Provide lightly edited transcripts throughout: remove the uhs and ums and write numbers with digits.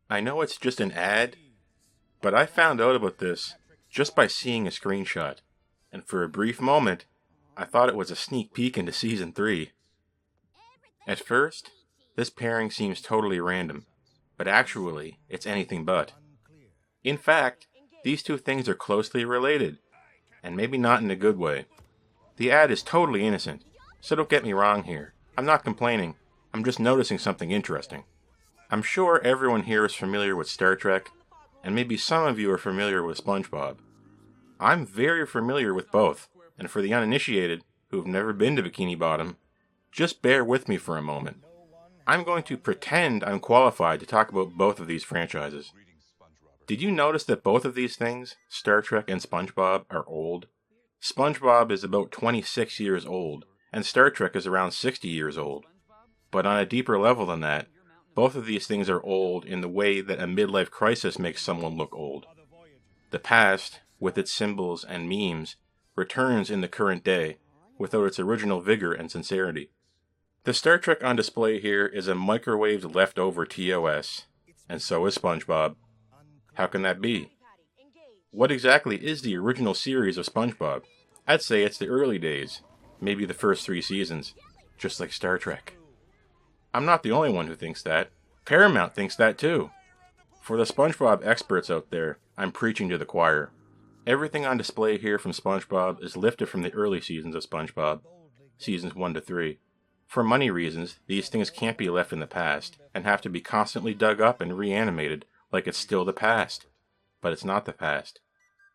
I know it's just an ad, but I found out about this just by seeing a screenshot, and for a brief moment, I thought it was a sneak peek into Season 3. At first, this pairing seems totally random, but actually, it's anything but. In fact, these two things are closely related, and maybe not in a good way. The ad is totally innocent, so don't get me wrong here. I'm not complaining, I'm just noticing something interesting. I'm sure everyone here is familiar with Star Trek, and maybe some of you are familiar with SpongeBob. I'm very familiar with both, and for the uninitiated, who've never been to Bikini Bottom, just bear with me for a moment. I'm going to pretend I'm qualified to talk about both of these franchises. Did you notice that both of these things, Star Trek and SpongeBob, are old? SpongeBob is about 26 years old, and Star Trek is around 60 years old. But on a deeper level than that, both of these things are old in the way that a midlife crisis makes someone look old. The past, with its symbols and memes, returns in the current day, without its original vigor and sincerity. The Star Trek on display here is a microwaved leftover TOS, and so is SpongeBob. How can that be? What exactly is the original series of SpongeBob? I'd say it's the early days, maybe the first 3 seasons, just like Star Trek. I'm not the only one who thinks that. Paramount thinks that too. For the SpongeBob experts out there, I'm preaching to the choir. Everything on display here from SpongeBob is lifted from the early seasons of SpongeBob, seasons 1 to 3. For money reasons, these things can't be left in the past, and have to be constantly dug up and reanimated like it's still the past. But it's not the past.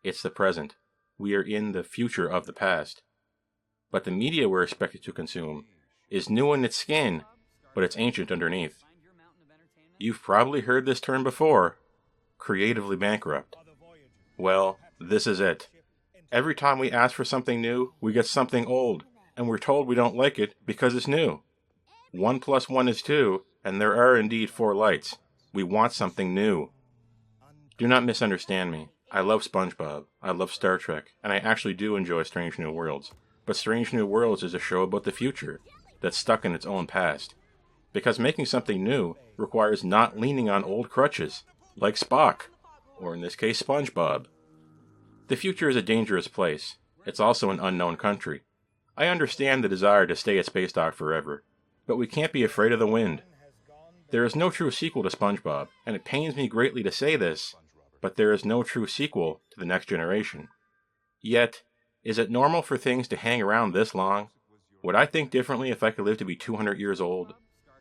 It's the present. We are in the future of the past. But the media we're expected to consume is new in its skin, but it's ancient underneath. You've probably heard this term before, creatively bankrupt. Well, this is it. Every time we ask for something new, we get something old, and we're told we don't like it because it's new. 1 plus 1 is 2, and there are indeed 4 lights. We want something new. Do not misunderstand me. I love SpongeBob, I love Star Trek, and I actually do enjoy Strange New Worlds. But Strange New Worlds is a show about the future, that's stuck in its own past. Because making something new requires not leaning on old crutches, like Spock, or in this case SpongeBob. The future is a dangerous place. It's also an unknown country. I understand the desire to stay at Space Dock forever, but we can't be afraid of the wind. There is no true sequel to SpongeBob, and it pains me greatly to say this, but there is no true sequel to The Next Generation. Yet, is it normal for things to hang around this long? Would I think differently if I could live to be 200 years old?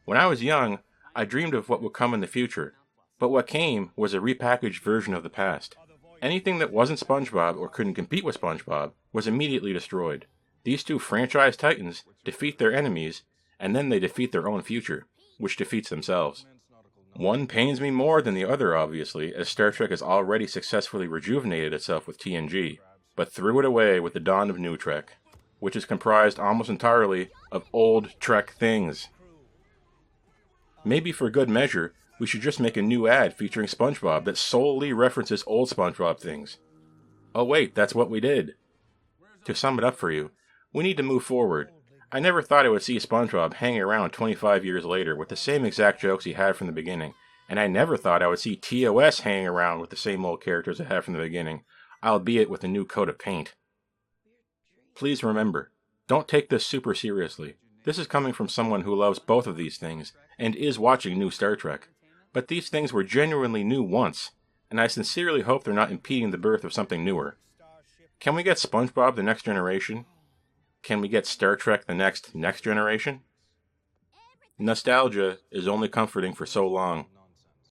When I was young, I dreamed of what would come in the future, but what came was a repackaged version of the past. Anything that wasn't SpongeBob or couldn't compete with SpongeBob was immediately destroyed. These two franchise titans defeat their enemies, and then they defeat their own future, which defeats themselves. One pains me more than the other, obviously, as Star Trek has already successfully rejuvenated itself with TNG, but threw it away with the dawn of New Trek, which is comprised almost entirely of old Trek things. Maybe for good measure, we should just make a new ad featuring SpongeBob that solely references old SpongeBob things. Oh wait, that's what we did. To sum it up for you, we need to move forward. I never thought I would see SpongeBob hanging around 25 years later with the same exact jokes he had from the beginning, and I never thought I would see TOS hanging around with the same old characters it had from the beginning, albeit with a new coat of paint. Please remember, don't take this super seriously. This is coming from someone who loves both of these things, and is watching new Star Trek. But these things were genuinely new once, and I sincerely hope they're not impeding the birth of something newer. Can we get SpongeBob The Next Generation? Can we get Star Trek The Next Generation? Nostalgia is only comforting for so long.